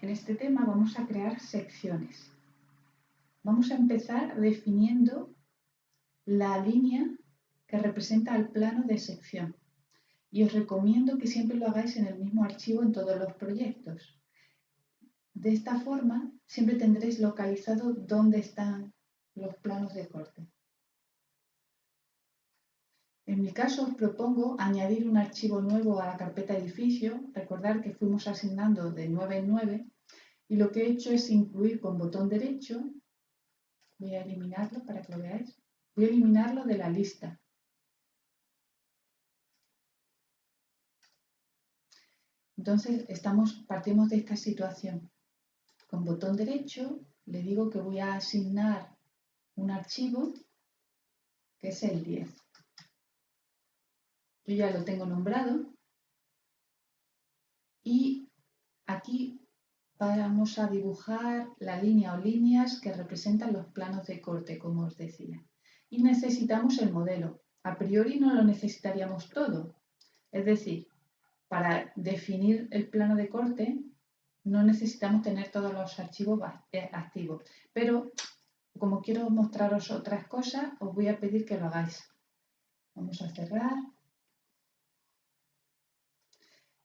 en este tema vamos a crear secciones. Vamos a empezar definiendo la línea que representa el plano de sección. Y os recomiendo que siempre lo hagáis en el mismo archivo en todos los proyectos. De esta forma, siempre tendréis localizado dónde están los planos de corte. En mi caso os propongo añadir un archivo nuevo a la carpeta edificio. Recordad que fuimos asignando de 9 en 9 y lo que he hecho es incluir con botón derecho, voy a eliminarlo para que lo veáis, voy a eliminarlo de la lista. Entonces partimos de esta situación. Con botón derecho le digo que voy a asignar un archivo que es el 10. Yo ya lo tengo nombrado y aquí vamos a dibujar la línea o líneas que representan los planos de corte, como os decía. Y necesitamos el modelo. A priori no lo necesitaríamos todo. Es decir, para definir el plano de corte no necesitamos tener todos los archivos activos. Pero como quiero mostraros otras cosas, os voy a pedir que lo hagáis. Vamos a cerrar.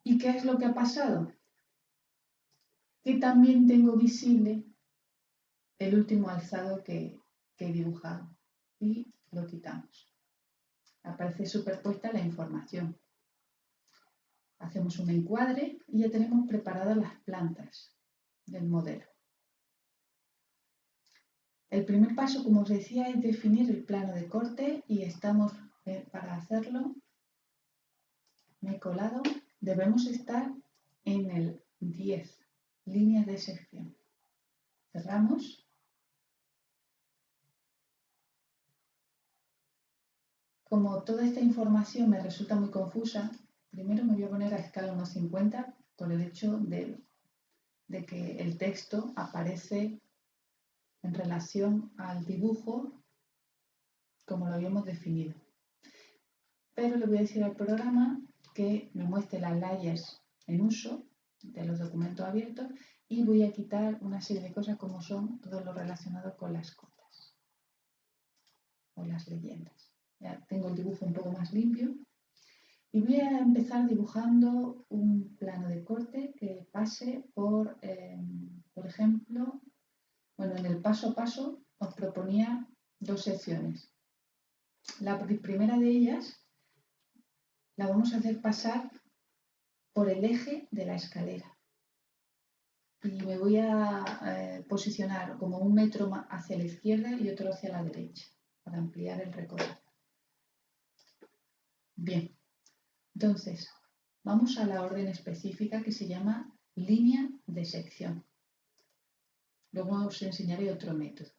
¿Y qué es lo que ha pasado? Que también tengo visible el último alzado que he dibujado y lo quitamos. Aparece superpuesta la información. Hacemos un encuadre y ya tenemos preparadas las plantas del modelo. El primer paso, como os decía, es definir el plano de corte y estamos para hacerlo. Me he colado. Debemos estar en el 10, líneas de sección. Cerramos. Como toda esta información me resulta muy confusa, primero me voy a poner a escala 1,50 por el hecho de que el texto aparece en relación al dibujo como lo habíamos definido. Pero le voy a decir al programa que me muestre las layers en uso de los documentos abiertos y voy a quitar una serie de cosas como son todo lo relacionado con las cotas o las leyendas. Ya tengo el dibujo un poco más limpio y voy a empezar dibujando un plano de corte que pase por ejemplo, bueno, en el paso a paso os proponía dos secciones. La primera de ellas la vamos a hacer pasar por el eje de la escalera y me voy a posicionar como 1 metro hacia la izquierda y otro hacia la derecha para ampliar el recorrido. Bien, entonces vamos a la orden específica que se llama línea de sección. Luego os enseñaré otro método.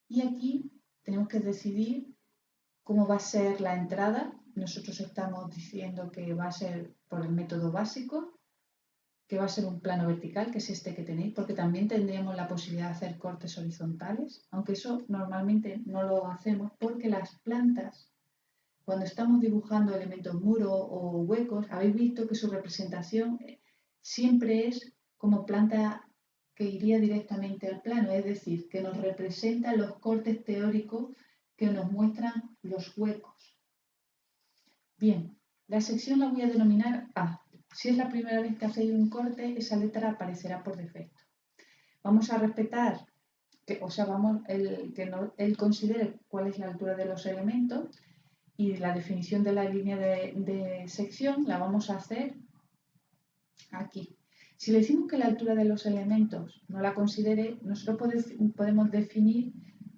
Y aquí tenemos que decidir cómo va a ser la entrada. Nosotros estamos diciendo que va a ser por el método básico, que va a ser un plano vertical, que es este que tenéis, porque también tendríamos la posibilidad de hacer cortes horizontales, aunque eso normalmente no lo hacemos porque las plantas, cuando estamos dibujando elementos muros o huecos, habéis visto que su representación siempre es como planta que iría directamente al plano, es decir, que nos representa los cortes teóricos que nos muestran los huecos. Bien, la sección la voy a denominar A. Si es la primera vez que hacéis un corte, esa letra aparecerá por defecto. Vamos a respetar, que él considere cuál es la altura de los elementos y la definición de la línea de sección la vamos a hacer aquí. Si le decimos que la altura de los elementos no la considere, nosotros podemos definir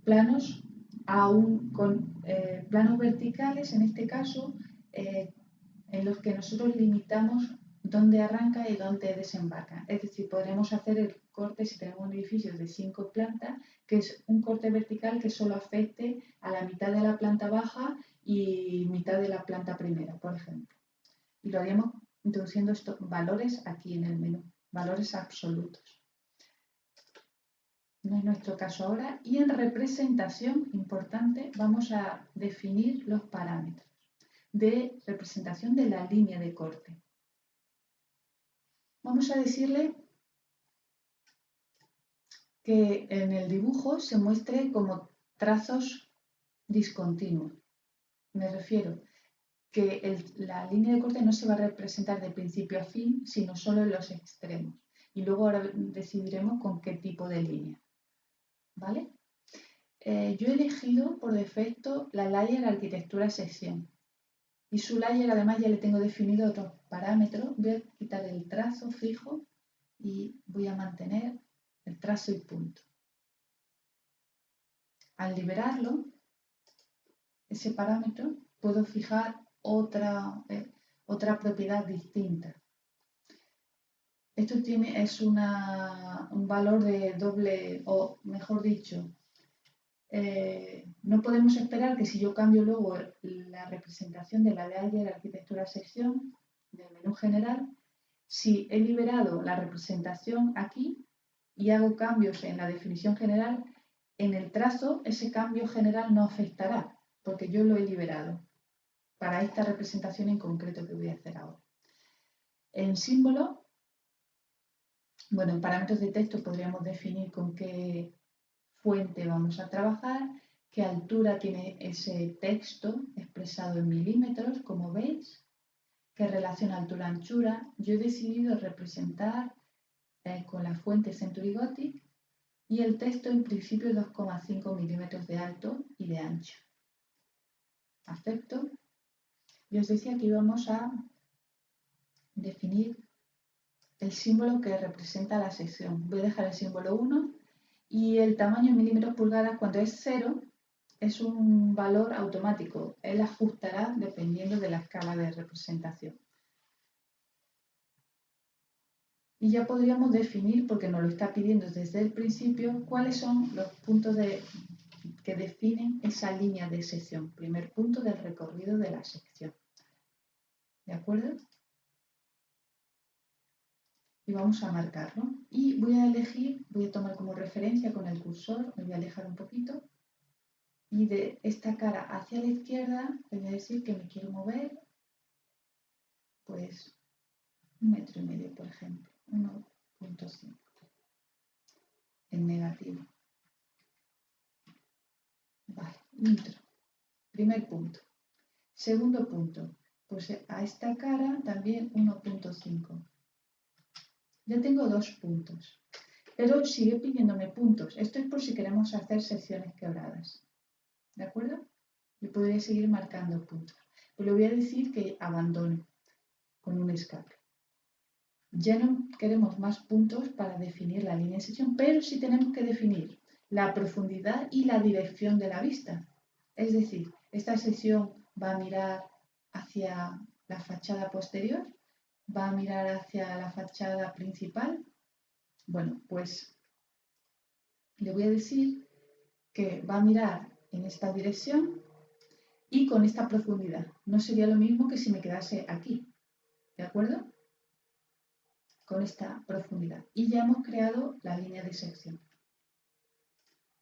planos con planos verticales, en este caso, en los que nosotros limitamos dónde arranca y dónde desembarca. Es decir, podremos hacer el corte si tenemos un edificio de 5 plantas, que es un corte vertical que solo afecte a la mitad de la planta baja y mitad de la planta primera, por ejemplo. Y lo haríamos introduciendo estos valores aquí en el menú, valores absolutos. No es nuestro caso ahora. Y en representación, importante, vamos a definir los parámetros de representación de la línea de corte. Vamos a decirle que en el dibujo se muestre como trazos discontinuos. Me refiero que la línea de corte no se va a representar de principio a fin, sino solo en los extremos. Y luego ahora decidiremos con qué tipo de línea. ¿Vale? Yo he elegido por defecto la layer arquitectura sección. Y su layer además ya le tengo definido otros parámetros. Voy a quitar el trazo fijo y voy a mantener el trazo y punto. Al liberarlo, ese parámetro, puedo fijar otra propiedad distinta. Esto es un valor de doble, o mejor dicho, no podemos esperar que si yo cambio luego la representación de la layer arquitectura sección del menú general, si he liberado la representación aquí y hago cambios en la definición general, en el trazo ese cambio general no afectará, porque yo lo he liberado para esta representación en concreto que voy a hacer ahora. En símbolo, bueno, en parámetros de texto podríamos definir con qué fuente vamos a trabajar, qué altura tiene ese texto expresado en milímetros, como veis, qué relación altura-anchura. Yo he decidido representar con la fuente Century Gothic y el texto en principio 2,5 milímetros de alto y de ancho. Acepto. Y os decía que íbamos a definir el símbolo que representa la sección. Voy a dejar el símbolo 1 y el tamaño en milímetros pulgadas cuando es 0 es un valor automático. Él ajustará dependiendo de la escala de representación. Y ya podríamos definir, porque nos lo está pidiendo desde el principio, cuáles son los puntos que definen esa línea de sección. Primer punto del recorrido de la sección. ¿De acuerdo? Y vamos a marcarlo. Y voy a tomar como referencia con el cursor, me voy a alejar un poquito. Y de esta cara hacia la izquierda, le voy a decir que me quiero mover, pues, 1,5 metros, por ejemplo. 1,5 en negativo. Vale, intro. Primer punto. Segundo punto, pues a esta cara también 1,5. Ya tengo 2 puntos, pero sigue pidiéndome puntos. Esto es por si queremos hacer secciones quebradas. ¿De acuerdo? Yo podría seguir marcando puntos. Pero le voy a decir que abandone con un escape. Ya no queremos más puntos para definir la línea de sección, pero sí tenemos que definir la profundidad y la dirección de la vista. Es decir, esta sección va a mirar hacia la fachada posterior, va a mirar hacia la fachada principal. Bueno, pues le voy a decir que va a mirar en esta dirección y con esta profundidad. No sería lo mismo que si me quedase aquí. ¿De acuerdo? Con esta profundidad. Y ya hemos creado la línea de sección.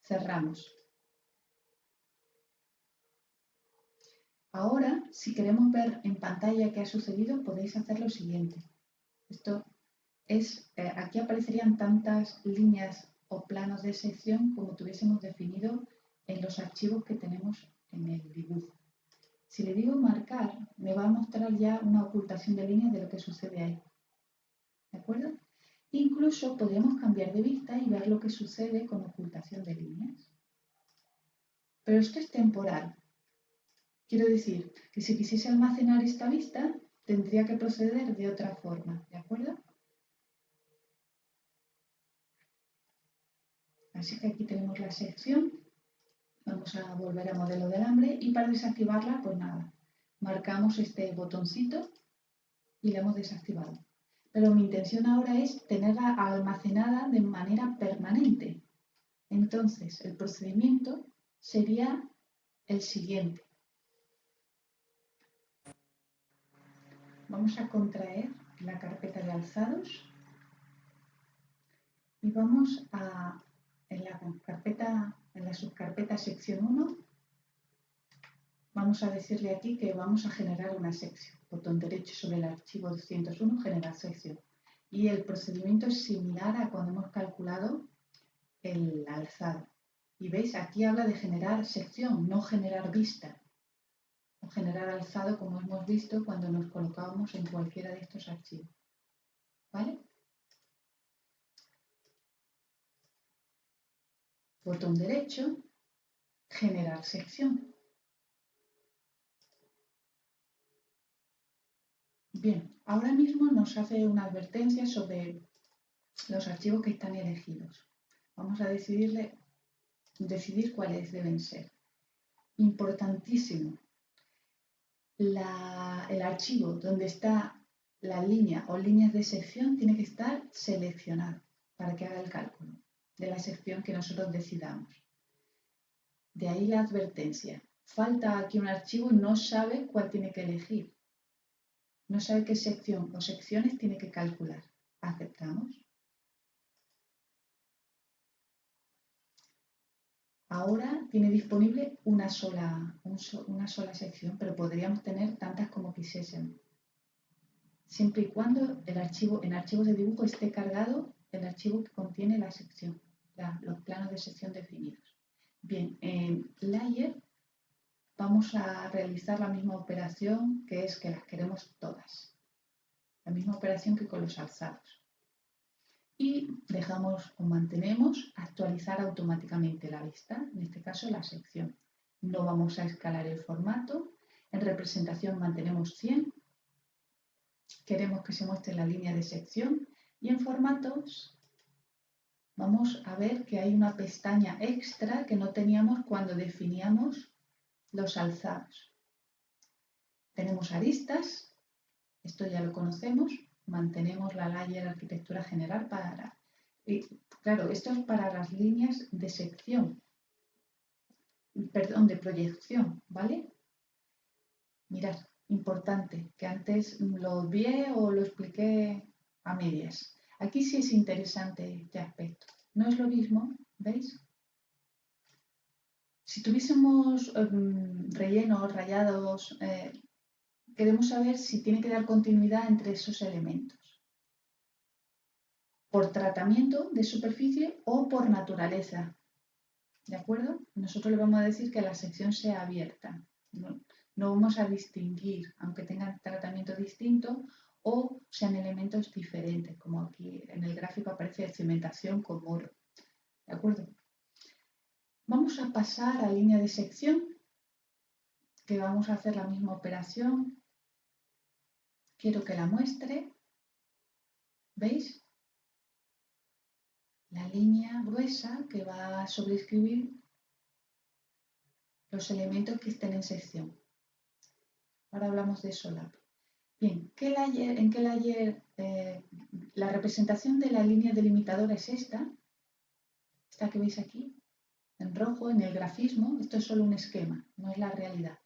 Cerramos. Ahora, si queremos ver en pantalla qué ha sucedido, podéis hacer lo siguiente. Esto es, aquí aparecerían tantas líneas o planos de sección como tuviésemos definido en los archivos que tenemos en el dibujo. Si le digo marcar, me va a mostrar ya una ocultación de líneas de lo que sucede ahí. ¿De acuerdo? Incluso podríamos cambiar de vista y ver lo que sucede con ocultación de líneas. Pero esto es temporal. Quiero decir que si quisiese almacenar esta vista, tendría que proceder de otra forma. ¿De acuerdo? Así que aquí tenemos la sección. Vamos a volver a modelo de alambre y para desactivarla, pues nada, marcamos este botoncito y la hemos desactivado. Pero mi intención ahora es tenerla almacenada de manera permanente. Entonces, el procedimiento sería el siguiente. Vamos a contraer la carpeta de alzados y vamos a, en la subcarpeta sección 1, vamos a decirle aquí que vamos a generar una sección. Botón derecho sobre el archivo 201, generar sección. Y el procedimiento es similar a cuando hemos calculado el alzado. Y veis, aquí habla de generar sección, no generar vista. O generar alzado, como hemos visto cuando nos colocábamos en cualquiera de estos archivos. ¿Vale? Botón derecho, generar sección. Bien, ahora mismo nos hace una advertencia sobre los archivos que están elegidos. Vamos a decidir cuáles deben ser. Importantísimo. El archivo donde está la línea o líneas de sección tiene que estar seleccionado para que haga el cálculo de la sección que nosotros decidamos. De ahí la advertencia. Falta aquí un archivo y no sabe cuál tiene que elegir. No sabe qué sección o secciones tiene que calcular. ¿Aceptamos? Ahora tiene disponible una sola sección, pero podríamos tener tantas como quisiésemos. Siempre y cuando en archivos de dibujo esté cargado el archivo que contiene la sección, los planos de sección definidos. Bien, en Layer vamos a realizar la misma operación, que es que las queremos todas. La misma operación que con los alzados. Y dejamos o mantenemos actualizar automáticamente la vista, en este caso la sección. No vamos a escalar el formato. En representación mantenemos 100. Queremos que se muestre la línea de sección. Y en formatos vamos a ver que hay una pestaña extra que no teníamos cuando definíamos los alzados. Tenemos aristas. Esto ya lo conocemos. Mantenemos la layer arquitectura general para... claro, esto es para las líneas de sección, perdón, de proyección, ¿vale? Mirad, importante, que antes lo obvié o lo expliqué a medias. Aquí sí es interesante este aspecto. No es lo mismo, ¿veis? Si tuviésemos rellenos, rayados, queremos saber si tiene que dar continuidad entre esos elementos. Por tratamiento de superficie o por naturaleza. ¿De acuerdo? Nosotros le vamos a decir que la sección sea abierta. No vamos a distinguir, aunque tengan tratamiento distinto o sean elementos diferentes, como aquí en el gráfico aparece cementación con muro. ¿De acuerdo? Vamos a pasar a línea de sección, que vamos a hacer la misma operación. Quiero que la muestre. ¿Veis? La línea gruesa que va a sobreescribir los elementos que estén en sección. Ahora hablamos de solape. Bien, ¿en qué layer? La representación de la línea delimitadora es esta que veis aquí, en rojo, en el grafismo. Esto es solo un esquema, no es la realidad.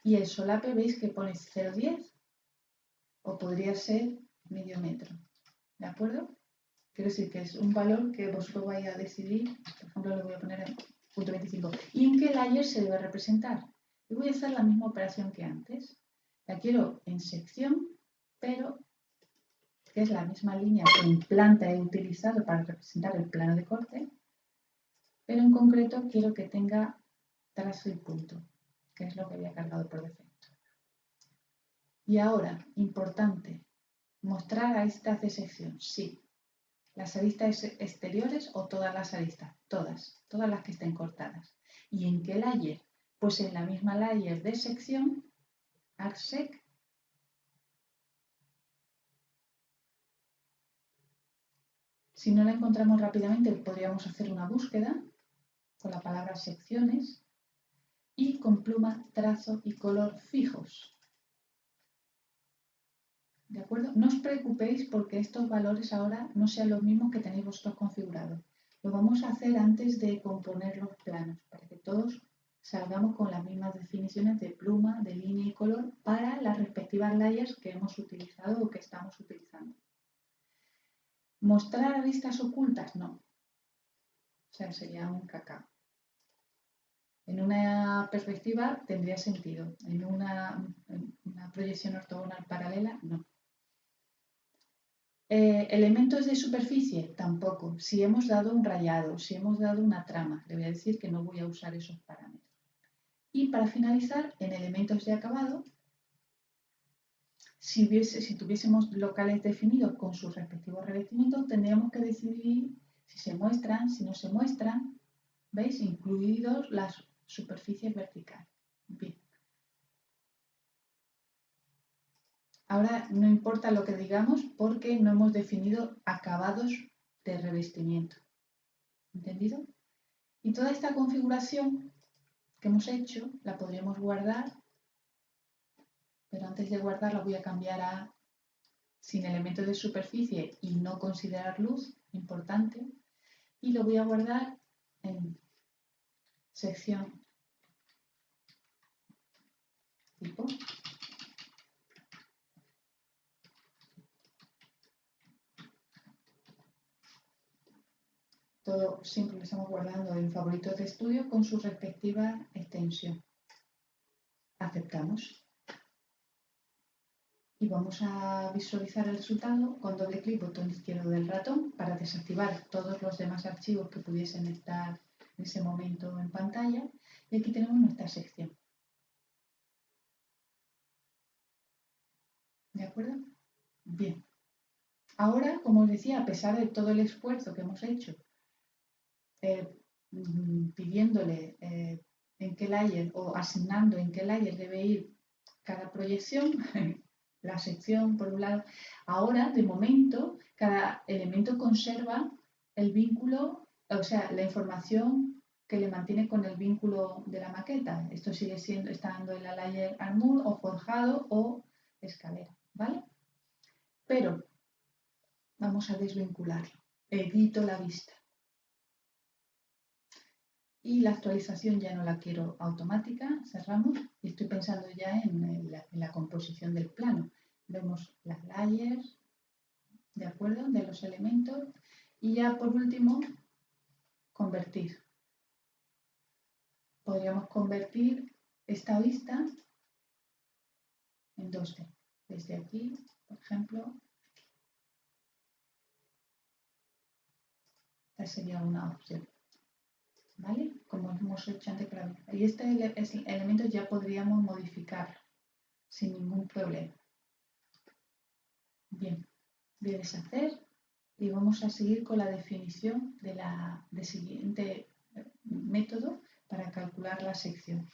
Y el solape veis que pone 0,10 o podría ser medio metro. ¿De acuerdo? Quiero decir que es un valor que vosotros vais a decidir. Por ejemplo, lo voy a poner en .25. ¿Y en qué layer se debe representar? Y voy a hacer la misma operación que antes. La quiero en sección, pero que es la misma línea que en planta he utilizado para representar el plano de corte, pero en concreto quiero que tenga trazo y punto, que es lo que había cargado por defecto. Y ahora, importante, mostrar aristas de sección. Sí. ¿Las aristas exteriores o todas las aristas? Todas las que estén cortadas. ¿Y en qué layer? Pues en la misma layer de sección, ArcSec. Si no la encontramos rápidamente, podríamos hacer una búsqueda con la palabra secciones y con pluma, trazo y color fijos. ¿De acuerdo? No os preocupéis porque estos valores ahora no sean los mismos que tenéis vosotros configurados. Lo vamos a hacer antes de componer los planos, para que todos salgamos con las mismas definiciones de pluma, de línea y color para las respectivas layers que hemos utilizado o que estamos utilizando. ¿Mostrar aristas ocultas? No. O sea, sería un cacao. En una perspectiva tendría sentido. En una proyección ortogonal paralela, no. Elementos de superficie, tampoco. Si hemos dado un rayado, si hemos dado una trama, le voy a decir que no voy a usar esos parámetros. Y para finalizar, en elementos de acabado, si tuviésemos locales definidos con sus respectivos revestimientos, tendríamos que decidir si se muestran, si no se muestran, ¿veis? Incluidos las superficies verticales. Bien. Ahora no importa lo que digamos porque no hemos definido acabados de revestimiento. ¿Entendido? Y toda esta configuración que hemos hecho la podríamos guardar, pero antes de guardarla voy a cambiar a sin elementos de superficie y no considerar luz, importante, y lo voy a guardar en sección tipo. Todo siempre lo estamos guardando en favoritos de estudio con su respectiva extensión. Aceptamos. Y vamos a visualizar el resultado con doble clic botón izquierdo del ratón para desactivar todos los demás archivos que pudiesen estar en ese momento en pantalla. Y aquí tenemos nuestra sección. ¿De acuerdo? Bien. Ahora, como os decía, a pesar de todo el esfuerzo que hemos hecho pidiéndole en qué layer o asignando en qué layer debe ir cada proyección, la sección por un lado, ahora de momento cada elemento conserva el vínculo, o sea, la información que le mantiene con el vínculo de la maqueta. Esto sigue estando en la layer Armor o forjado o escalera, ¿vale? Pero vamos a desvincularlo. Edito la vista. Y la actualización ya no la quiero automática, cerramos y estoy pensando ya en la composición del plano. Vemos las layers, ¿de acuerdo? De los elementos y ya por último, convertir. Podríamos convertir esta vista en 2D. Desde aquí, por ejemplo, esta sería una opción. ¿Vale? Como hemos hecho antes para ver. Y este elemento ya podríamos modificarlo sin ningún problema. Bien, voy a deshacer y vamos a seguir con la definición del siguiente método para calcular la sección.